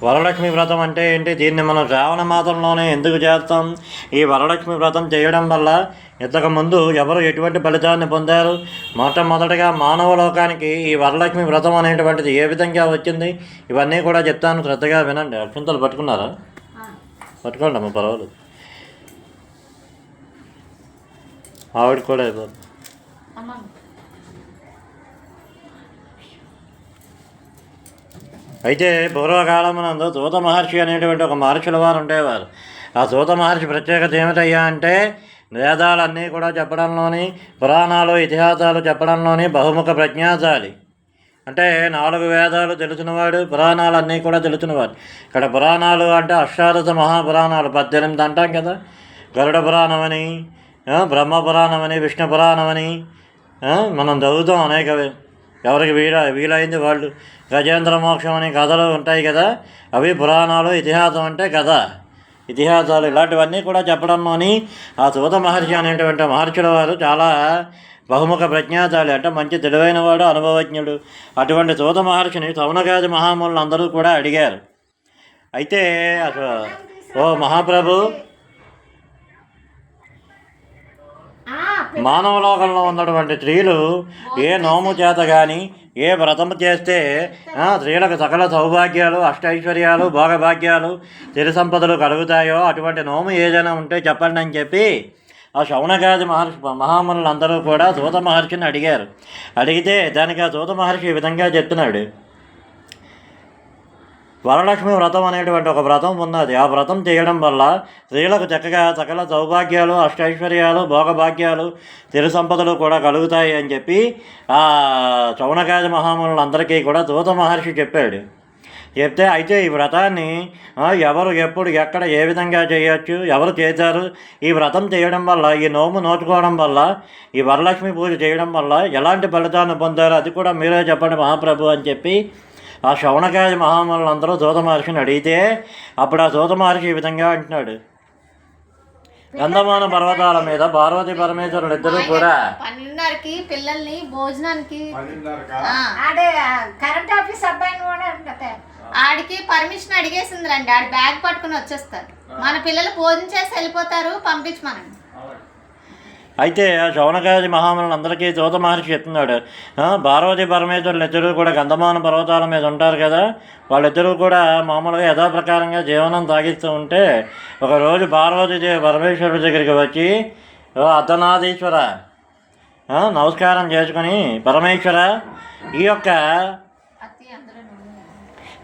వరలక్ష్మి వ్రతం అంటే ఏంటి? దీన్ని మనం శ్రావణ మాసంలోనే ఎందుకు చేస్తాం? ఈ వరలక్ష్మి వ్రతం చేయడం వల్ల ఇంతకుముందు ఎవరు ఎటువంటి ఫలితాన్ని పొందారు? మొట్టమొదటిగా మానవ లోకానికి ఈ వరలక్ష్మి వ్రతం అనేటువంటిది ఏ విధంగా వచ్చింది? ఇవన్నీ కూడా చెప్తాను, శ్రద్ధగా వినండి. అక్షింతలు పట్టుకున్నారా? పట్టుకోండి అమ్మ, పర్వాలేదు. ఆవిడ కూడా అయిపోతుంది. అయితే పూర్వకాలమునందు సూత మహర్షి అనేటువంటి ఒక మహర్షుల వారు ఉండేవారు. ఆ సూత మహర్షి ప్రత్యేకత ఏమిటయ్యా అంటే వేదాలన్నీ కూడా చెప్పడంలోని, పురాణాలు ఇతిహాసాలు చెప్పడంలోని బహుముఖ ప్రజ్ఞాశాలి. అంటే 4 వేదాలు తెలిసినవాడు, పురాణాలన్నీ కూడా తెలిసినవాడు. ఇక్కడ పురాణాలు అంటే అష్టాదశ మహాపురాణాలు 18 అంటాం కదా. గరుడ పురాణం అని, బ్రహ్మ పురాణం అని, విష్ణు పురాణం అని మనం చదువుతాం అనేక. ఎవరికి వీలైంది వాళ్ళు. గజేంద్ర మోక్షం అనే కథలు ఉంటాయి కదా, అవి పురాణాలు. ఇతిహాసం అంటే కథ, ఇతిహాసాలు ఇలాంటివన్నీ కూడా చెప్పడంలోని ఆ సూత మహర్షి అనేటువంటి మహర్షుల వారు చాలా బహుముఖ ప్రజ్ఞాశాలి. అంటే మంచి తెలివైన వాడు, అనుభవజ్ఞుడు. అటువంటి సూత మహర్షిని సౌనకాది మహాములు అందరూ కూడా అడిగారు. అయితే అసలు ఓ మహాప్రభు, మానవ లోకంలో ఉన్నటువంటి స్త్రీలు ఏ నోము చేత కానీ, ఏ వ్రతము చేస్తే స్త్రీలకు సకల సౌభాగ్యాలు, అష్టైశ్వర్యాలు, భోగభాగ్యాలు, సిరి సంపదలు కలుగుతాయో అటువంటి నోము ఏదైనా ఉంటే చెప్పండి అని చెప్పి ఆ శౌనకాది మహామునులు అందరూ కూడా సూత మహర్షిని అడిగారు. అడిగితే దానికి ఆ సూత మహర్షి ఈ విధంగా చెప్తున్నాడు. వరలక్ష్మి వ్రతం అనేటువంటి ఒక వ్రతం ఉన్నది. ఆ వ్రతం చేయడం వల్ల స్త్రీలకు చక్కగా సకల సౌభాగ్యాలు, అష్టైశ్వర్యాలు, భోగభాగ్యాలు, సిరి సంపదలు కూడా కలుగుతాయి అని చెప్పి ఆ శౌనకాది మహామునులందరికీ కూడా సూత మహర్షి చెప్పాడు. చెప్తే అయితే ఈ వ్రతాన్ని ఎవరు, ఎప్పుడు, ఎక్కడ, ఏ విధంగా చేయొచ్చు, ఎవరు చేశారు, ఈ వ్రతం చేయడం వల్ల, ఈ నోము నోచుకోవడం వల్ల, ఈ వరలక్ష్మి పూజ చేయడం వల్ల ఎలాంటి ఫలితాన్ని పొందారో అది కూడా మీరే చెప్పండి మహాప్రభు అని చెప్పి ఆ శౌనకాది మహామునులందరూ సూత మహర్షిని అడిగితే అప్పుడు ఆ సూత మహర్షి ఈ విధంగా అంటున్నాడు. గంధమాన పర్వతాల మీద పార్వతీ పరమేశ్వరులు ఇద్దరు కూడా 12:30కి పిల్లల్ని భోజనానికి కరెంట్ ఆఫీస్ అబ్బాయిని కూడా ఆడికి పర్మిషన్ అడిగేసింది రండి, ఆడి బ్యాగ్ పట్టుకుని వచ్చేస్తారు. మన పిల్లలు భోజనం చేసి వెళ్ళిపోతారు, పంపించమనండి. అయితే ఆ శౌనకాది మహామునులందరికీ సూత మహర్షి చెప్తున్నాడు. పార్వతీ పరమేశ్వరులు ఇద్దరు కూడా గంధమాన పర్వతాల మీద ఉంటారు కదా, వాళ్ళిద్దరూ కూడా మామూలుగా యథాప్రకారంగా జీవనం సాగిస్తూ ఉంటే ఒకరోజు పార్వతీదేవి పరమేశ్వరుడి దగ్గరికి వచ్చి, అర్ధనాథీశ్వర, నమస్కారం చేసుకుని, పరమేశ్వర, ఈ యొక్క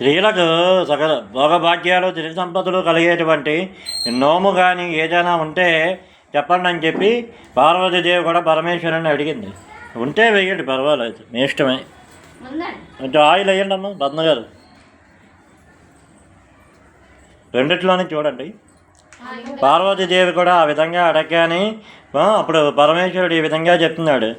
స్త్రీలకు సకల భోగభాగ్యాలు, తిరిగి సంపదలు కలిగేటువంటి నోము కానీ ఏదైనా ఉంటే చెప్పండి అని చెప్పి పార్వతీదేవి కూడా పరమేశ్వరుని అడిగింది. ఉంటే వేయండి, పర్వాలేదు, మీ ఇష్టమే. కొంచెం ఆయిల్ వేయండి అమ్మ రత్న గారు, రెండిట్లోనే చూడండి. పార్వతీదేవి కూడా ఆ విధంగా అడగగానే అప్పుడు పరమేశ్వరుడు ఈ విధంగా చెప్తున్నాడు.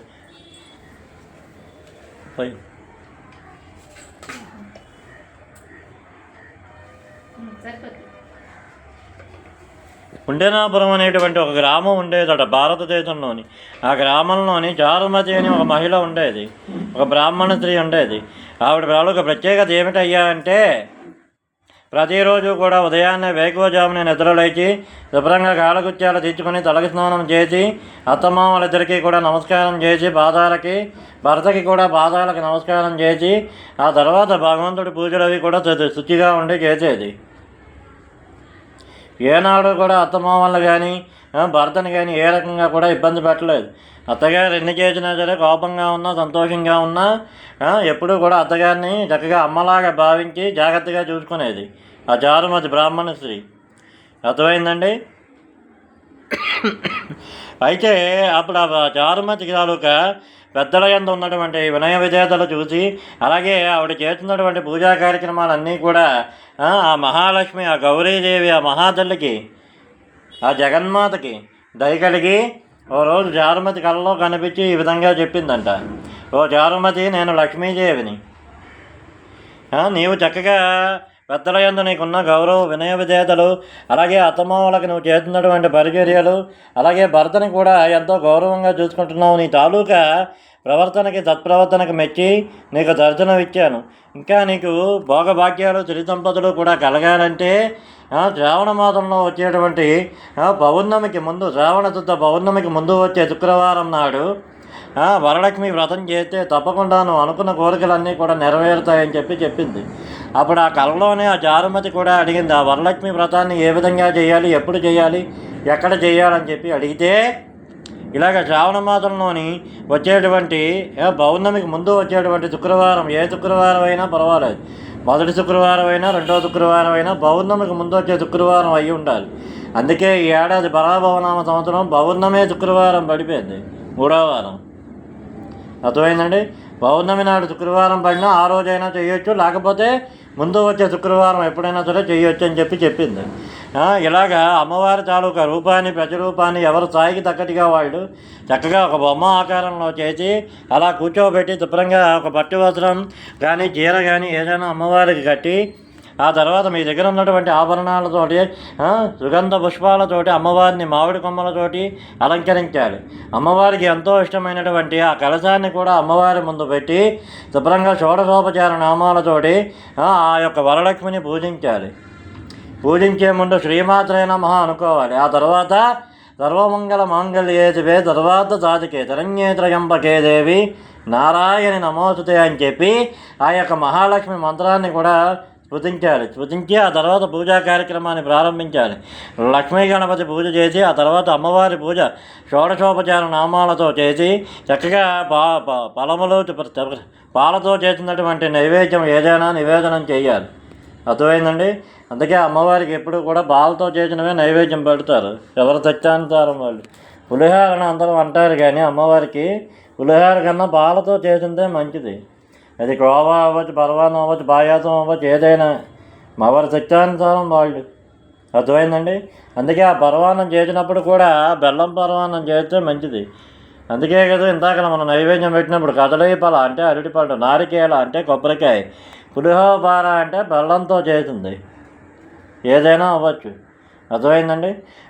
కుండెనాపురం అనేటువంటి ఒక గ్రామం ఉండేదట భారతదేశంలోని. ఆ గ్రామంలోని చారుమతి అని ఒక మహిళ ఉండేది, ఒక బ్రాహ్మణ స్త్రీ ఉండేది. ఆవిడ ఒక ప్రత్యేకత ఏమిటయ్యా అంటే ప్రతిరోజు కూడా ఉదయాన్నే వేకువజామునే నిద్రలేచి శుభ్రంగా కాలగుత్యాలు తెచ్చుకొని తలకి స్నానం చేసి అత్తమామలిద్దరికీ కూడా నమస్కారం చేసి భర్తకి కూడా పాదాలకి నమస్కారం చేసి ఆ తర్వాత భగవంతుడి పూజలు అవి కూడా శుచిగా ఉండి చేసేది. ఏనాడు కూడా అత్తమామలు కానీ భర్తని కానీ ఏ రకంగా కూడా ఇబ్బంది పెట్టలేదు. అత్తగారు ఎన్ని చేసినా సరే, కోపంగా ఉన్నా, సంతోషంగా ఉన్నా ఎప్పుడూ కూడా అత్తగారిని చక్కగా అమ్మలాగా భావించి జాగ్రత్తగా చూసుకునేది ఆ చారుమతి బ్రాహ్మణ స్త్రీ. అర్థమైందండి? అయితే అప్పుడు ఆ చారుమతి తాలూకా పెద్దల యందు ఉన్నటువంటి వినయ విధేయతలు చూసి, అలాగే ఆవిడ చేస్తున్నటువంటి పూజా కార్యక్రమాలన్నీ కూడా ఆ మహాలక్ష్మి, ఆ గౌరీదేవి, ఆ మహాతల్లికి, ఆ జగన్మాతకి దయ కలిగి ఓ రోజు చారుమతి కళ్ళలో కనిపించి ఈ విధంగా చెప్పిందంట. ఓ చారుమతి, నేను లక్ష్మీదేవిని. నీవు చక్కగా పెద్దల యందు నీకున్న గౌరవ వినయ విధేయతలు, అలాగే అత్తమామలకు నువ్వు చేస్తున్నటువంటి పరిచర్యలు, అలాగే భర్తని కూడా ఎంతో గౌరవంగా చూసుకుంటున్నావు. నీ తాలూకా ప్రవర్తనకి సత్ప్రవర్తనకి మెచ్చి నీకు దర్శనం ఇచ్చాను. ఇంకా నీకు భోగభాగ్యాలు తిరి సంపదలు కూడా కలగాలంటే శ్రావణ మాసంలో వచ్చేటువంటి పౌర్ణమికి ముందు, శ్రావణ శుద్ధ పౌర్ణమికి ముందు వచ్చే శుక్రవారం నాడు వరలక్ష్మి వ్రతం చేస్తే తప్పకుండా నువ్వు అనుకున్న కోరికలన్నీ కూడా నెరవేరుతాయని చెప్పింది. అప్పుడు ఆ కళలోనే ఆ చారుమతి కూడా అడిగింది, ఆ వరలక్ష్మి వ్రతాన్ని ఏ విధంగా చేయాలి, ఎప్పుడు చేయాలి, ఎక్కడ చేయాలని చెప్పి అడిగితే, ఇలాగ శ్రావణ మాసంలోని వచ్చేటువంటి పౌర్ణమికి ముందు వచ్చేటువంటి శుక్రవారం, ఏ శుక్రవారం అయినా పర్వాలేదు, మొదటి శుక్రవారం అయినా రెండో శుక్రవారం అయినా పౌర్ణమికి ముందు వచ్చే శుక్రవారం అయి ఉండాలి. అందుకే ఈ ఏడాది పరాభవనామ సంవత్సరం పౌర్ణమే శుక్రవారం పడిపోయింది, 3వ వారం. అర్థమైందండి? పౌర్ణమి నాడు శుక్రవారం పడినా ఆ రోజైనా చేయొచ్చు, లేకపోతే ముందు వచ్చే శుక్రవారం ఎప్పుడైనా సరే చేయొచ్చు అని చెప్పింది. ఇలాగా అమ్మవారి తాలూకా రూపాన్ని, ప్రతిరూపాన్ని ఎవరు స్థాయికి తగ్గట్టుగా వాళ్ళు చక్కగా ఒక బొమ్మ ఆకారంలో చేసి అలా కూర్చోబెట్టి శుభ్రంగా ఒక పట్టు వస్త్రం కానీ చీర కానీ ఏదైనా అమ్మవారికి కట్టి, ఆ తర్వాత మీ దగ్గర ఉన్నటువంటి ఆభరణాలతోటి, సుగంధ పుష్పాలతోటి అమ్మవారిని మామిడి కొమ్మలతోటి అలంకరించాలి. అమ్మవారికి ఎంతో ఇష్టమైనటువంటి ఆ కలశాన్ని కూడా అమ్మవారి ముందు పెట్టి శుభ్రంగా షోడశోపచార నామాలతోటి ఆ యొక్క వరలక్ష్మిని పూజించాలి. పూజించే ముందు శ్రీమాత్రే నమః అనుకోవాలి. ఆ తర్వాత సర్వమంగళ మాంగళ్యే శివే సర్వార్థ సాధికే శరణ్యే త్రయంబకే దేవి నారాయణి నమోస్తుతే అని చెప్పి ఆ యొక్క మహాలక్ష్మి మంత్రాన్ని కూడా స్మృతించి ఆ తర్వాత పూజా కార్యక్రమాన్ని ప్రారంభించాలి. లక్ష్మీ గణపతి పూజ చేసి ఆ తర్వాత అమ్మవారి పూజ షోడశోపచార నామాలతో చేసి చక్కగా ఫలములు పాలతో చేసినటువంటి నైవేద్యం ఏదైనా నివేదనం చేయాలి. అర్థమైందండి? అందుకే అమ్మవారికి ఎప్పుడు కూడా పాలతో చేసినవే నైవేద్యం పెడతారు, ఎవరు తెచ్చానుతారు వాళ్ళు. పులిహారని అందరూ అంటారు, కానీ అమ్మవారికి పులిహార కన్నా పాలతో చేసిందే మంచిది. అది కోవా అవ్వచ్చు, పరవానం అవ్వచ్చు, పాయాసం అవ్వచ్చు, ఏదైనా ఎవరు తెచ్చానుసారం వాళ్ళు. అర్థమైందండి? అందుకే ఆ పరవానం చేసినప్పుడు కూడా బెల్లం పరవానం చేస్తే మంచిది. అందుకే కదా ఇందాక మనం నైవేద్యం పెట్టినప్పుడు కదలీ పల అంటే అరటిపళ్ళు, నారికేల అంటే కొబ్బరికాయ, పులిహోర అంటే బెల్లంతో చేసింది, ఏదైనా అవ్వచ్చు. అర్థమైందండి?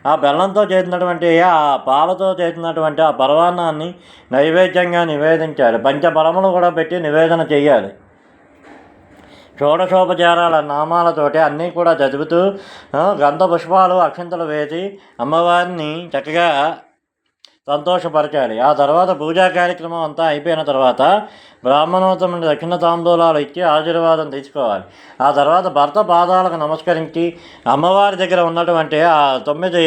ఆ బెల్లంతో చేసినటువంటి ఆ పాలతో చేసినటువంటి ఆ పరవాన్నాన్ని నైవేద్యంగా నివేదించాలి. పంచబలములు కూడా పెట్టి నివేదన చేయాలి. షోడశోపచారాల నామాలతోటి అన్నీ కూడా చదువుతూ గంధ పుష్పాలు అక్షింతలు వేసి అమ్మవారిని చక్కగా సంతోషపరచాలి. ఆ తర్వాత పూజా కార్యక్రమం అంతా అయిపోయిన తర్వాత బ్రాహ్మణోత్తముని దక్షిణ తాంబూలాలు ఇచ్చి ఆశీర్వాదం తీసుకోవాలి. ఆ తర్వాత భర్త పాదాలకు నమస్కరించి అమ్మవారి దగ్గర ఉన్నటువంటి ఆ 9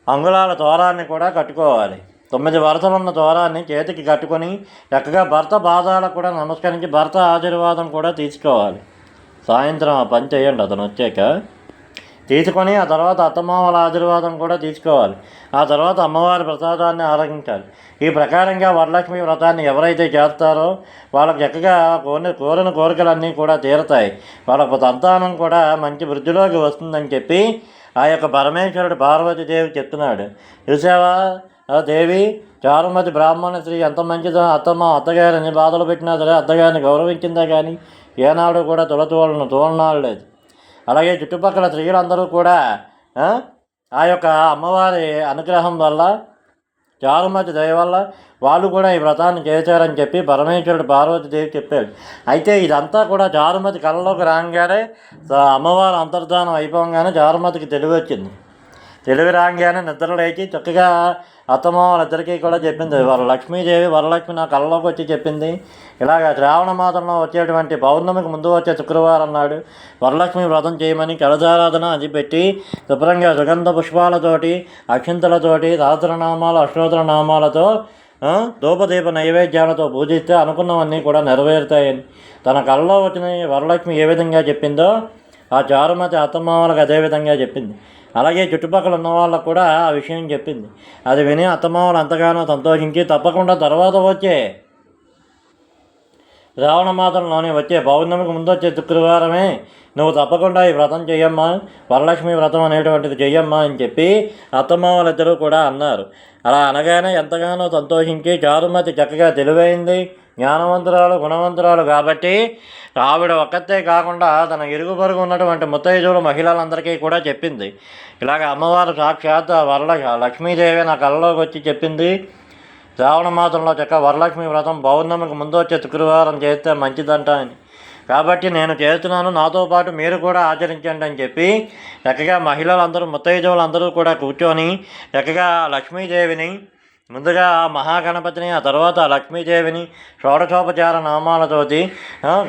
అంగుళాల తోరాన్ని కూడా కట్టుకోవాలి. 9 వరుసలున్న తోరాన్ని చేతికి కట్టుకొని చక్కగా భర్త పాదాలకు కూడా నమస్కరించి భర్త ఆశీర్వాదం కూడా తీసుకోవాలి. సాయంత్రం ఆ పని చేయండి అతను వచ్చాక. తీసుకొని ఆ తర్వాత అత్తమామల ఆశీర్వాదం కూడా తీసుకోవాలి. ఆ తర్వాత అమ్మవారి ప్రసాదాన్ని ఆరగించాలి. ఈ ప్రకారంగా వరలక్ష్మి వ్రతాన్ని ఎవరైతే చేస్తారో వాళ్ళకి చక్కగా కోరిన కోరికలన్నీ కూడా తీరతాయి. వాళ్ళకు సంతానం కూడా మంచి వృద్ధిలోకి వస్తుందని చెప్పి ఆ యొక్క పరమేశ్వరుడు పార్వతీదేవి చెప్తున్నాడు. చూసావా దేవి, చారుమతి బ్రాహ్మణ స్త్రీ ఎంత మంచిదో, అత్తగారిని బాధలు పెట్టినా సరే అత్తగారిని గౌరవించిందా కానీ ఏనాడు కూడా తోలనాడలేదు. అలాగే చుట్టుపక్కల స్త్రీలందరూ కూడా ఆ యొక్క అమ్మవారి అనుగ్రహం వల్ల, చారుమతి దయ వల్ల వాళ్ళు కూడా ఈ వ్రతాన్ని చేశారని చెప్పి పరమేశ్వరుడు పార్వతీదేవి చెప్పాడు. అయితే ఇదంతా కూడా చారుమతి కళ్ళలోకి రాగానే అమ్మవారు అంతర్ధానం అయిపోగానే చారుమతికి తెలివి వచ్చింది. తెలివి రాగానే నిద్ర లేచి చక్కగా అత్తమామలిద్దరికీ కూడా చెప్పింది. లక్ష్మీదేవి వరలక్ష్మి నా కళ్ళలోకి వచ్చి చెప్పింది, ఇలాగ శ్రావణ మాసంలో వచ్చేటువంటి పౌర్ణమికి ముందు వచ్చే శుక్రవారం నాడు వరలక్ష్మి వ్రతం చేయమని కలశారాధన అది పెట్టి శుభ్రంగా సుగంధ పుష్పాలతోటి, అక్షింతలతోటి, సహస్రనామాలు, అష్టోత్తరనామాలతో, ధూపదీప నైవేద్యాలతో పూజిస్తే అనుకున్నవన్నీ కూడా నెరవేరుతాయని తన కళ్ళలో వచ్చిన వరలక్ష్మి ఏ విధంగా చెప్పిందో ఆ చారుమతి అత్తమామలకు అదేవిధంగా చెప్పింది. అలాగే చుట్టుపక్కల ఉన్న వాళ్ళకు కూడా ఆ విషయం చెప్పింది. అది విని అత్తమామలు ఎంతగానో సంతోషించి తప్పకుండా తర్వాత వచ్చే శ్రావణ మాసంలోనే వచ్చే పౌర్ణమికి ముందు వచ్చే శుక్రవారమే నువ్వు తప్పకుండా ఈ వ్రతం చెయ్యమ్మా, వరలక్ష్మి వ్రతం అనేటువంటిది చెయ్యమ్మా అని చెప్పి అత్తమామలిద్దరూ కూడా అన్నారు. అలా అనగానే ఎంతగానో సంతోషించి చారుమతి చక్కగా తెలివైంది, జ్ఞానవంతురాలు, గుణవంతురాలు కాబట్టి ఆవిడ ఒక్కతే కాకుండా తన ఇరుగు పొరుగు ఉన్నటువంటి ముత్తైదువులు మహిళలందరికీ కూడా చెప్పింది. ఇలాగ అమ్మవారు సాక్షాత్ లక్ష్మీదేవి నా కళ్ళలోకి వచ్చి చెప్పింది, శ్రావణ మాసంలో చక్క వరలక్ష్మి వ్రతం పౌర్ణమికి ముందు వచ్చే శుక్రవారం చేస్తే మంచిదంట అని. కాబట్టి నేను చేస్తున్నాను, నాతో పాటు మీరు కూడా ఆచరించండి అని చెప్పి చక్కగా మహిళలందరూ ముత్తైదువులందరూ కూడా కూర్చొని చక్కగా లక్ష్మీదేవిని ముందుగా ఆ మహాగణపతిని, ఆ తర్వాత లక్ష్మీదేవిని షోడశోపచార నామాలతోటి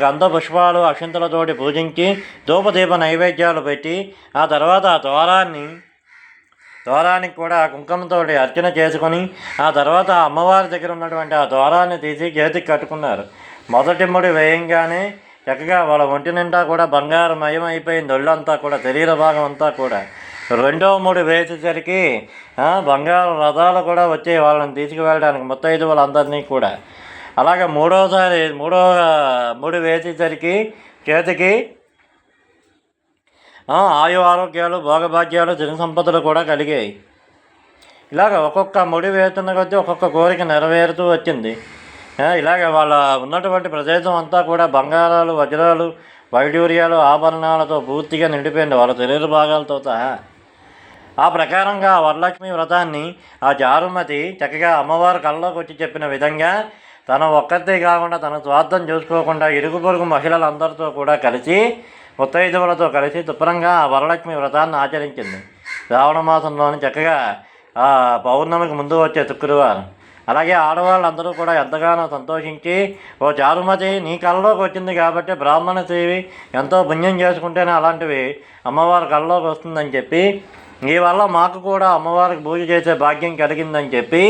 గంధ పుష్పాలు అక్షింతలతోటి పూజించి ధూపదీప నైవేద్యాలు పెట్టి ఆ తర్వాత ఆ ద్వారానికి కూడా కుంకుమతో అర్చన చేసుకొని ఆ తర్వాత అమ్మవారి దగ్గర ఉన్నటువంటి ఆ ద్వారాన్ని తీసి చేతికి కట్టుకున్నారు. మొదటి ముడి వేయంగానే చక్కగా వాళ్ళ ఒంటి నిండా కూడా బంగారమయం అయిపోయింది, ఒళ్ళంతా కూడా, శరీర భాగం అంతా కూడా. రెండవ ముడి వేసేసరికి బంగారు రథాలు కూడా వచ్చాయి వాళ్ళని తీసుకువెళ్ళడానికి ముత్తైదు వాళ్ళందరినీ కూడా. అలాగే మూడవ ముడి వేసేసరికి చేతికి ఆయు ఆరోగ్యాలు భోగభాగ్యాలు జన సంపదలు కూడా కలిగాయి. ఇలాగ ఒక్కొక్క ముడి వేస్తున్న కొద్దీ ఒక్కొక్క కోరిక నెరవేరుతూ వచ్చింది. ఇలాగ వాళ్ళ ఉన్నటువంటి ప్రదేశం అంతా కూడా బంగారాలు, వజ్రాలు, వైడూర్యాలు, ఆభరణాలతో పూర్తిగా నిండిపోయింది వాళ్ళ శరీర భాగాలతో సహా. ఆ ప్రకారంగా వరలక్ష్మి వ్రతాన్ని ఆ చారుమతి చక్కగా అమ్మవారి కళ్ళలోకి వచ్చి చెప్పిన విధంగా తన ఒక్కతే కాకుండా తన స్వార్థం చూసుకోకుండా ఇరుగు పొరుగు మహిళలందరితో కూడా కలిసి ముత్తైదువులతో కలిసి శుభ్రంగా ఆ వరలక్ష్మి వ్రతాన్ని ఆచరించింది. శ్రావణ మాసంలోని చక్కగా ఆ పౌర్ణమికి ముందు వచ్చే శుక్రవారం. అలాగే ఆడవాళ్ళందరూ కూడా ఎంతగానో సంతోషించి, ఓ చారుమతి నీ కళ్ళలోకి వచ్చింది కాబట్టి బ్రాహ్మణ సేవి ఎంతో పుణ్యం చేసుకుంటేనే అలాంటివి అమ్మవారి కళ్ళలోకి వస్తుందని చెప్పి, ఈ వల్ల మాకు కూడా అమ్మవారికి పూజ చేసే భాగ్యం కలిగిందని చెప్పి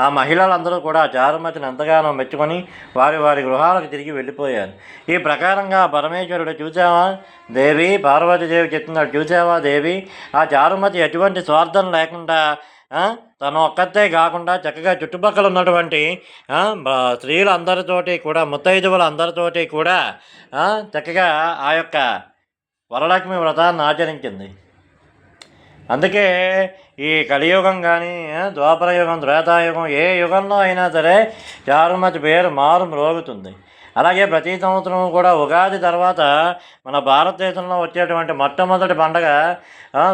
ఆ మహిళలందరూ కూడా చారుమతిని ఎంతగానో మెచ్చుకొని వారి వారి గృహాలకు తిరిగి వెళ్ళిపోయారు. ఈ ప్రకారంగా పరమేశ్వరుడు చూసావా దేవి, పార్వతీదేవి చెప్తున్నాడు, చూసావా దేవి, ఆ చారుమతి ఎటువంటి స్వార్థం లేకుండా తను ఒక్కతే కాకుండా చక్కగా చుట్టుపక్కల ఉన్నటువంటి స్త్రీలందరితోటి కూడా, ముత్తైదువులందరితోటి కూడా చక్కగా ఆ యొక్క వరలక్ష్మి వ్రతాన్ని ఆచరించింది. అందుకే ఈ కలియుగం కానీ, ద్వాపర యుగం, త్రేతాయుగం, ఏ యుగంలో అయినా సరే చారుమతి పేరు మారు మ్రోగుతుంది. అలాగే ప్రతి సంవత్సరం కూడా ఉగాది తర్వాత మన భారతదేశంలో వచ్చేటువంటి మొట్టమొదటి పండగ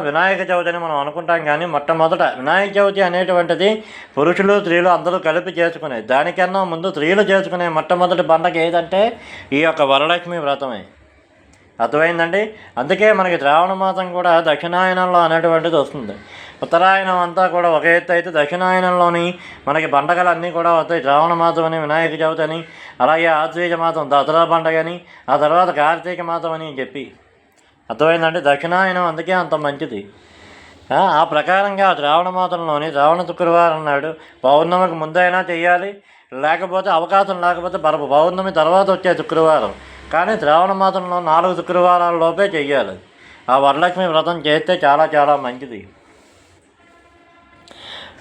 వినాయక చవితి అని మనం అనుకుంటాం. కానీ మొట్టమొదట వినాయక చవితి అనేటువంటిది పురుషులు స్త్రీలు అందరూ కలిపి చేసుకునేది. దానికన్నా ముందు స్త్రీలు చేసుకునే మొట్టమొదటి పండగ ఏదంటే ఈ యొక్క వరలక్ష్మి వ్రతమే. అర్థమైందండి. అందుకే మనకి శ్రావణ మాసం కూడా దక్షిణాయనంలో అనేటువంటిది వస్తుంది. ఉత్తరాయణం అంతా కూడా ఒక ఎత్తు అయితే దక్షిణాయనంలోని మనకి పండగలన్నీ కూడా వస్తాయి. శ్రావణ మాసం అని, వినాయక చవితి అని, అలాగే ఆశ్వీజ మాసం దసరా పండగ అని, ఆ తర్వాత కార్తీక మాసం అని చెప్పి. అర్థమైందండి. దక్షిణాయనం అందుకే అంత మంచిది. ఆ ప్రకారంగా శ్రావణ మాసంలోని శ్రావణ శుక్రవారం నాడు పౌర్ణమికి ముందైనా చెయ్యాలి, లేకపోతే అవకాశం లేకపోతే పౌర్ణమి తర్వాత వచ్చే శుక్రవారం, కానీ శ్రావణ మాసంలో 4 శుక్రవారాల లోపే చెయ్యాలి. ఆ వరలక్ష్మి వ్రతం చేస్తే చాలా చాలా మంచిది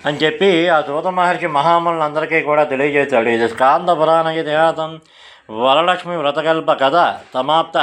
అని చెప్పి ఆ సూత మహర్షి మహాములందరికీ కూడా తెలియజేశాడు. ఇది స్కాంద పురాణ ఇతిహాసం వరలక్ష్మి వ్రతకల్ప కథ సమాప్త.